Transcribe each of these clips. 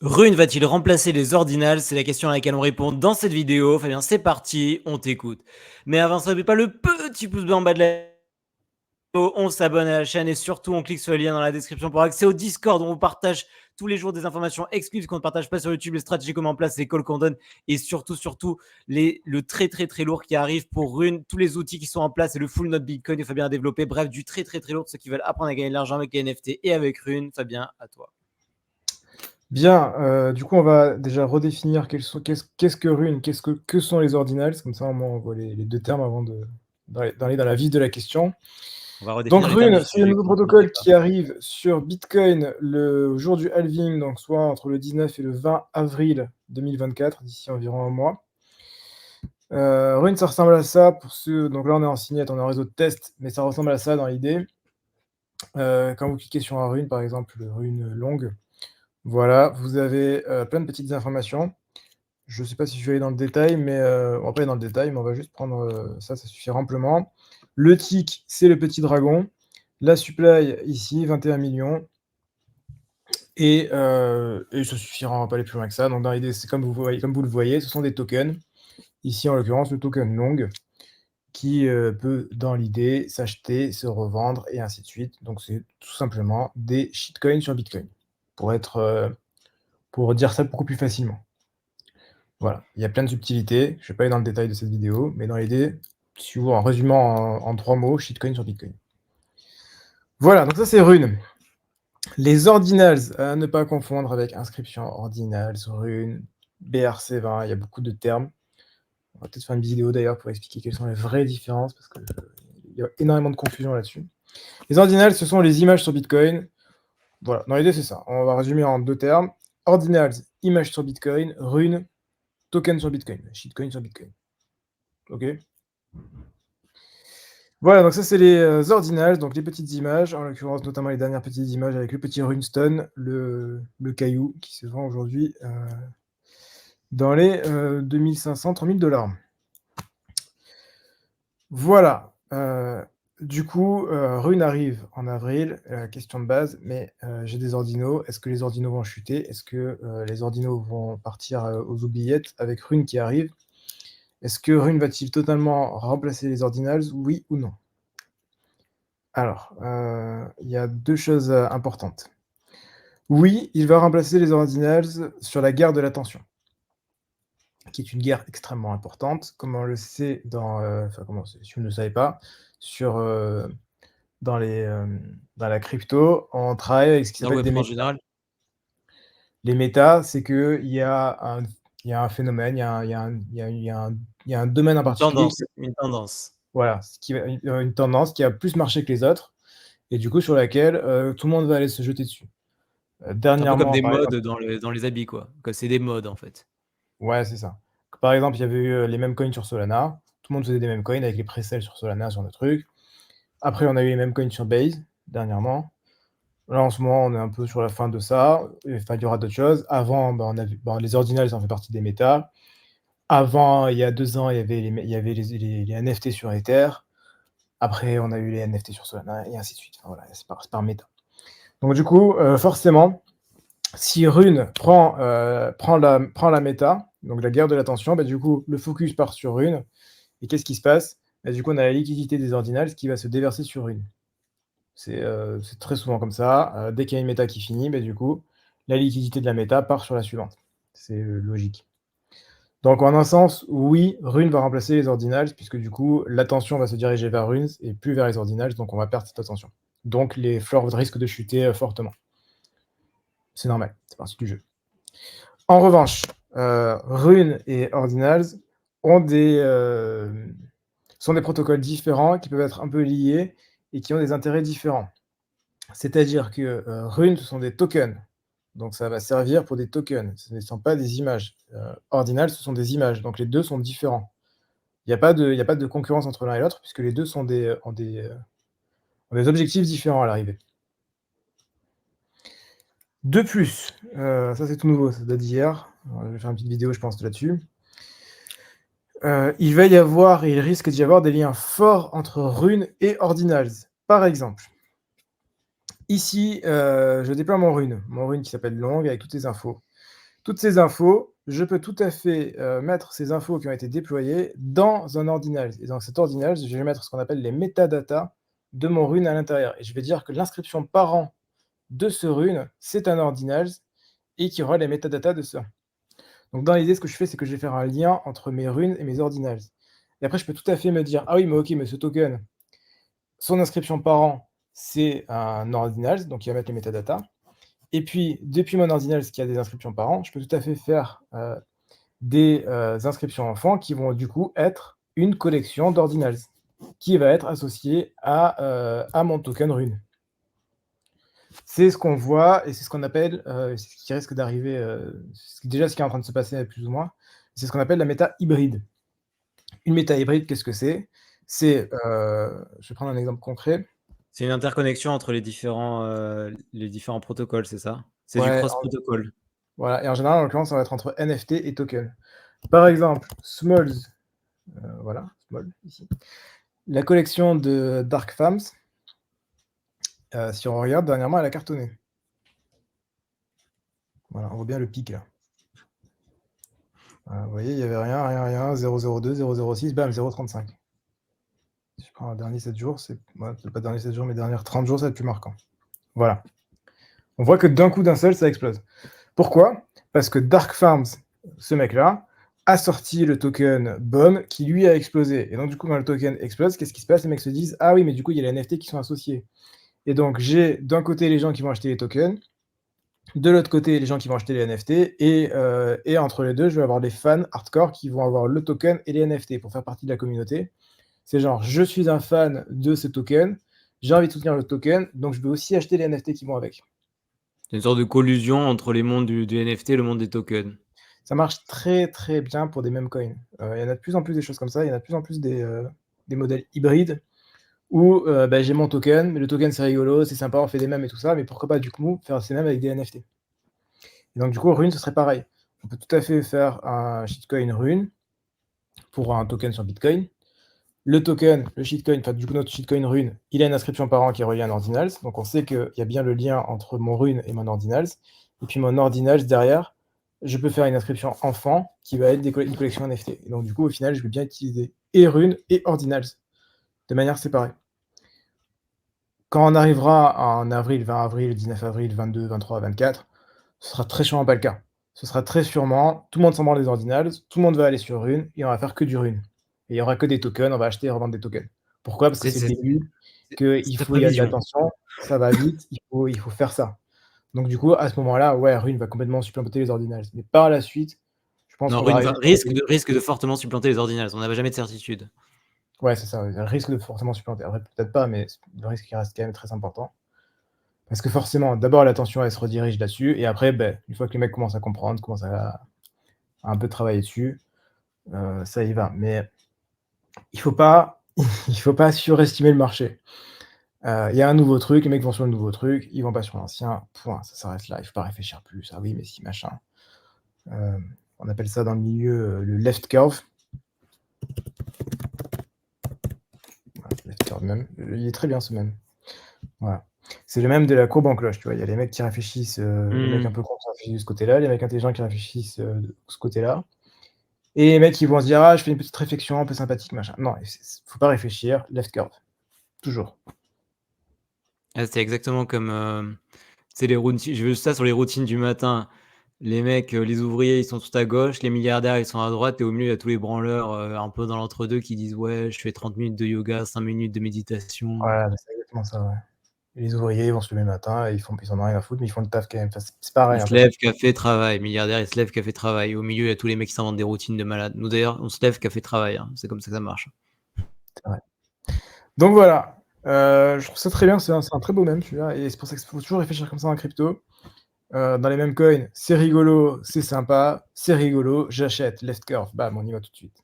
Rune va-t-il remplacer les ordinals? C'est la question à laquelle on répond dans cette vidéo. Fabien, c'est parti, on t'écoute. Mais avant ça, n'oublie pas le petit pouce bleu en bas de la vidéo, on s'abonne à la chaîne et surtout on clique sur le lien dans la description pour accéder au Discord où on partage tous les jours des informations exclusives qu'on ne partage pas sur YouTube, les stratégies qu'on met en place, les calls qu'on donne et surtout le très lourd qui arrive pour Rune, tous les outils qui sont en place et le full note Bitcoin que Fabien a développé. Bref, du très lourd, ceux qui veulent apprendre à gagner de l'argent avec les NFT et avec Rune. Fabien, à toi. Bien, du coup, on va déjà redéfinir qu'est-ce que Rune, que sont les ordinals, comme ça, au moins, on voit les 2 termes avant d'aller dans la vif de la question. On va Donc redéfinir les termes du Rune, c'est le sujet nouveau qu'on ne connaissait protocole pas. qui arrive sur Bitcoin le jour du halving, donc soit entre le 19 et le 20 avril 2024, d'ici environ un mois. Rune, ça ressemble à ça pour ceux donc là, on est en signette, on est en réseau de test, mais ça ressemble à ça dans l'idée. Quand vous cliquez sur un rune, par exemple, le rune longue, voilà, vous avez, plein de petites informations. Je ne sais pas si je vais aller dans le détail, mais on va pas aller dans le détail, mais on va juste prendre, ça suffit amplement. Le tick, c'est le petit dragon. La supply, ici, 21 millions. Et ça suffira, on va pas aller plus loin que ça. Donc dans l'idée, c'est comme vous le voyez, ce sont des tokens. Ici, en l'occurrence, le token long qui peut, dans l'idée, s'acheter, se revendre et ainsi de suite. Donc c'est tout simplement des shitcoins sur Bitcoin, pour dire ça beaucoup plus facilement. Voilà, il y a plein de subtilités, je ne vais pas aller dans le détail de cette vidéo, mais dans l'idée, si vous en résumant en 3 mots, shitcoin sur Bitcoin. Voilà, donc ça c'est Rune. Les ordinals, à ne pas confondre avec inscription ordinals, Rune, BRC20, il y a beaucoup de termes. On va peut-être faire une vidéo d'ailleurs pour expliquer quelles sont les vraies différences, parce qu'il y a énormément de confusion là-dessus. Les ordinals, ce sont les images sur Bitcoin. Voilà, dans l'idée c'est ça. On va résumer en 2 termes. Ordinals, images sur Bitcoin. Rune, token sur Bitcoin. Shitcoin sur Bitcoin. Ok. Voilà, donc ça c'est les ordinals, donc les petites images, en l'occurrence notamment les dernières petites images avec le petit runestone, le caillou qui se vend aujourd'hui dans les 2500, 3000 $. Voilà. Du coup, Rune arrive en avril, question de base, mais j'ai des ordinaux. Est-ce que les ordinaux vont chuter? Est-ce que les ordinaux vont partir aux oubliettes avec Rune qui arrive? Est-ce que Rune va-t-il totalement remplacer les ordinals? Oui ou non? Alors, il y a 2 choses importantes. Oui, il va remplacer les ordinals sur la guerre de l'attention, qui est une guerre extrêmement importante, comme on le sait enfin, si vous ne le savez pas, sur, dans dans la crypto, on travaille avec ce qui Dans le s'appelle web des 3 en méta. général? Les méta, c'est qu'il y a un phénomène, il y a un domaine en Une particulier tendance, une tendance. voilà, ce qui va une tendance qui a plus marché que les autres et du coup sur laquelle, tout le monde va aller se jeter dessus. C'est un peu comme Dernièrement, des par modes exemple. dans les habits, quoi. Que c'est des modes, en fait. Ouais, c'est ça. Par exemple, il y avait eu, les mêmes coins sur Solana. Tout le monde faisait des mêmes coins avec les presales sur Solana, sur le truc. Après, on a eu les mêmes coins sur Base, dernièrement. Là, en ce moment, on est un peu sur la fin de ça. Enfin, il y aura d'autres choses. Avant, on a vu les ordinals, ça en fait partie des méta. Avant, il y a 2 ans, il y avait les NFT sur Ether. Après, on a eu les NFT sur Solana et ainsi de suite. Enfin, voilà, c'est par méta. Donc du coup, forcément, si Rune prend la méta, donc la guerre de l'attention, bah, du coup, le focus part sur Rune. Et qu'est-ce qui se passe? Bah, du coup, on a la liquidité des ordinals qui va se déverser sur Rune. C'est très souvent comme ça. Dès qu'il y a une méta qui finit, bah, du coup, la liquidité de la méta part sur la suivante. C'est logique. Donc en un sens, oui, Rune va remplacer les ordinals, puisque du coup, l'attention va se diriger vers Runes et plus vers les ordinals, donc on va perdre cette attention. Donc les floors risquent de chuter fortement. C'est normal, c'est partie du jeu. En revanche, Rune et Ordinals sont des protocoles différents qui peuvent être un peu liés et qui ont des intérêts différents. C'est-à-dire que Rune, ce sont des tokens. Donc ça va servir pour des tokens. Ce ne sont pas des images. Ordinals, ce sont des images. Donc les deux sont différents. Il n'y a pas de concurrence entre l'un et l'autre, puisque les deux ont des objectifs différents à l'arrivée. De plus, ça c'est tout nouveau, ça date d'hier. Je vais faire une petite vidéo, je pense, là-dessus. Il va y avoir et il risque d'y avoir des liens forts entre Rune et Ordinals. Par exemple, Ici, je déploie mon rune qui s'appelle long avec toutes les infos. Toutes ces infos, je peux tout à fait, mettre ces infos qui ont été déployées dans un ordinal et dans cet ordinal, je vais mettre ce qu'on appelle les métadatas de mon rune à l'intérieur et je vais dire que l'inscription parent de ce rune, c'est un ordinal et qu'il y aura les métadatas de ça. Donc dans l'idée, ce que je fais, c'est que je vais faire un lien entre mes runes et mes ordinals et après je peux tout à fait me dire: «Ah oui, mais OK, mais ce token, son inscription parent, c'est un ordinal», donc il va mettre les métadatas et puis depuis mon ordinal qui a des inscriptions parent, je peux tout à fait faire, des inscriptions enfants qui vont du coup être une collection d'ordinals, qui va être associée à mon token rune. C'est ce qu'on voit et c'est ce qu'on appelle, c'est ce qui risque d'arriver, déjà ce qui est en train de se passer plus ou moins, c'est ce qu'on appelle la méta hybride. Une méta hybride, qu'est-ce que c'est? C'est, je vais prendre un exemple concret. C'est une interconnexion entre les différents protocoles, c'est ça? C'est du Ouais, cross protocole. voilà et en général, en l'occurrence, ça va être entre NFT et token. Par exemple, Smalls, voilà, Small ici. La collection de Dark Farms, si on regarde dernièrement, elle a cartonné. Voilà, on voit bien le pic là. Voilà, vous voyez, il y avait rien, rien, rien, 0,02, 0,06, bam, 0,35. Si je prends un dernier 7 jours, c'est ouais, peut-être pas dernier 7 jours, mais dernières 30 jours, ça va être plus marquant. Voilà. On voit que d'un coup, d'un seul, ça explose. Pourquoi? Parce que Dark Farms, ce mec-là, a sorti le token BOM qui lui a explosé. Et donc, du coup, quand le token explose, qu'est-ce qui se passe? Les mecs se disent: ah oui, mais du coup, il y a les NFT qui sont associés. Et donc, j'ai d'un côté les gens qui vont acheter les tokens, de l'autre côté les gens qui vont acheter les NFT, et entre les deux, je vais avoir des fans hardcore qui vont avoir le token et les NFT pour faire partie de la communauté. C'est genre, je suis un fan de ce token, j'ai envie de soutenir le token, donc je vais aussi acheter les NFT qui vont avec. C'est une sorte de collusion entre les mondes du NFT et le monde des tokens. Ça marche très, très bien pour des meme coins. Il y en a de plus en plus des choses comme ça, il y en a de plus en plus des modèles hybrides où, bah, j'ai mon token, mais le token c'est rigolo, c'est sympa, on fait des mèmes et tout ça, mais pourquoi pas du coup faire ces mèmes avec des NFT? Et donc du coup, Rune, ce serait pareil. On peut tout à fait faire un shitcoin Rune pour un token sur Bitcoin. Le token, le shitcoin, enfin du coup notre shitcoin Rune, il a une inscription parent qui est reliée à un ordinals, donc on sait qu'il y a bien le lien entre mon Rune et mon ordinals. Et puis mon ordinals derrière, je peux faire une inscription enfant qui va être une collection NFT. Et donc du coup au final, je vais bien utiliser et Rune et ordinals de manière séparée. Quand on arrivera en avril, 20 avril, 19 avril, 22, 23, 24, ce sera très sûrement pas le cas. Ce sera très sûrement, tout le monde s'en branle des ordinals, tout le monde va aller sur Rune et on va faire que du Rune. Et il y aura que des tokens, on va acheter et revendre des tokens. Pourquoi? Parce que c'est le début, C'est qu'il ta faut y aller prévision. attention, ça va vite, il faut faire ça. Donc du coup, à ce moment-là, ouais, Rune va complètement supplanter les ordinals. Mais par la suite, je pense Non, qu'on va Rune arriver va sur risque de fortement supplanter les ordinals, on n'a jamais de certitude. ouais, c'est ça, ouais, elle risque de fortement supplanter. Après, peut-être pas, mais le risque, il reste quand même très important. Parce que forcément, d'abord l'attention elle se redirige là-dessus et après, beh, une fois que les mecs commencent à comprendre, commencent à un peu travailler dessus, ça y va. Mais il faut pas il faut pas surestimer le marché. Il y a un nouveau truc, les mecs vont sur le nouveau truc, ils vont pas sur l'ancien, point, ça s'arrête là, il faut pas réfléchir plus. Ah oui, mais si, machin. On appelle ça dans le milieu, le left curve. Voilà, left curve même, il est très bien ce mème. Voilà. C'est le même de la courbe en cloche, tu vois? Il y a les mecs qui réfléchissent, les mecs un Mmh. peu cons qui réfléchissent de ce côté-là, les mecs intelligents qui réfléchissent, de ce côté-là. Et les mecs, ils vont se dire: «Ah, je fais une petite réflexion un peu sympathique, machin». Non, faut pas réfléchir, left curve, toujours. Ah, c'est exactement comme, tu les routines j'ai vu ça sur les routines du matin. Les mecs, les ouvriers, ils sont tout à gauche, les milliardaires, ils sont à droite et au milieu, il y a tous les branleurs, un peu dans l'entre-deux qui disent: «Ouais, je fais 30 minutes de yoga, 5 minutes de méditation». Ouais, bah, c'est exactement ça, ouais. Et les ouvriers, ils vont se lever le matin et ils en ont rien à foutre, mais ils font le taf quand même. Enfin, c'est pareil, Ils hein, de se toute façon. lèvent, café, travail. Milliardaires, ils se lèvent, café, travail. Au milieu, il y a tous les mecs qui s'inventent des routines de malades. Nous d'ailleurs, on se lève, café, travail, hein. C'est comme ça que ça marche. C'est vrai. Donc voilà, je trouve ça très bien, c'est un très beau mème celui-là et c'est pour ça qu'il faut toujours réfléchir comme ça en crypto. Dans les mêmes coins, c'est rigolo, c'est sympa, c'est rigolo, j'achète, left curve, bam, on y va tout de suite.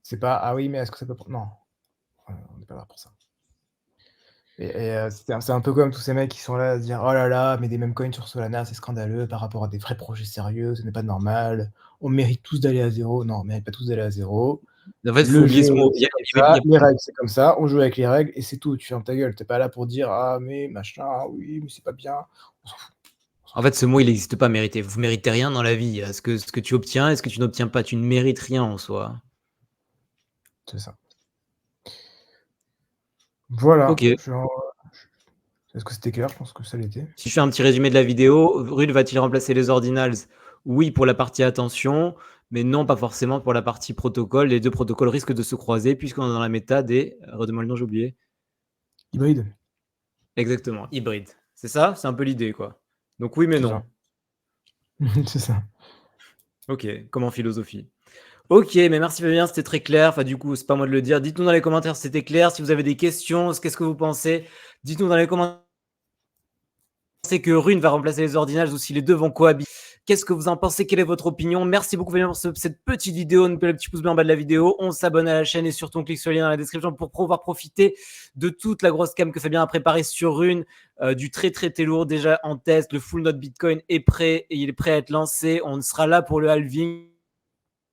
C'est pas: «Ah oui, mais est-ce que ça peut prendre?» non, on n'est pas là pour ça. C'est un peu comme tous ces mecs qui sont là à se dire: «Oh là là, mais des meme coins sur Solana, c'est scandaleux par rapport à des vrais projets sérieux, ce n'est pas normal. On mérite tous d'aller à zéro». Non, on mérite pas tous d'aller à zéro. En fait, il faut Le oublier jeu, ce mot. c'est comme ça, les règles, c'est comme ça, on joue avec les règles et c'est tout. Tu fermes ta gueule. Tu es pas là pour dire: «Ah mais machin, oui, mais c'est pas bien». On s'en fout, on s'en En fout. fait, ce mot, il n'existe pas, mériter. Vous méritez rien dans la vie. Ce que tu obtiens et ce que tu n'obtiens pas, tu ne mérites rien en soi. C'est ça. Voilà, OK. genre, est-ce que c'était clair? Je pense que ça l'était. Si je fais un petit résumé de la vidéo, Rude va-t-il remplacer les ordinals? Oui, pour la partie attention, mais non, pas forcément pour la partie protocole. Les 2 protocoles risquent de se croiser puisqu'on est dans la méta des redemande le nom, j'ai oublié. Hybride, Exactement, hybride. C'est ça? C'est un peu l'idée, quoi. Donc oui, mais c'est non. ça. C'est ça. OK, comme en philosophie. OK, mais merci Fabien, c'était très clair. Enfin, du coup, c'est pas à moi de le dire. Dites-nous dans les commentaires si c'était clair. Si vous avez des questions, qu'est-ce que vous pensez? Dites-nous dans les commentaires pensez que Rune va remplacer les ordinals ou si les 2 vont cohabiter. Qu'est-ce que vous en pensez? Quelle est votre opinion? Merci beaucoup Fabien pour cette petite vidéo. N'oubliez pas le petit pouce bleu en bas de la vidéo. On s'abonne à la chaîne et surtout on clique sur le lien dans la description pour pouvoir profiter de toute la grosse cam que Fabien a préparée sur Rune, du très lourd déjà en test. Le full note Bitcoin est prêt et il est prêt à être lancé. On sera là pour le halving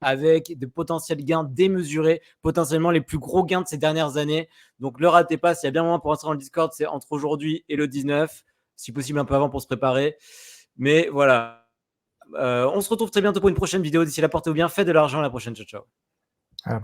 avec de potentiels gains démesurés, potentiellement les plus gros gains de ces dernières années. Donc, ne le ratez pas. S'il y a bien un moment pour entrer dans le Discord, c'est entre aujourd'hui et le 19, si possible un peu avant pour se préparer. Mais voilà. On se retrouve très bientôt pour une prochaine vidéo. D'ici là, portez-vous bien. Faites de l'argent. À la prochaine. Ciao, ciao. À la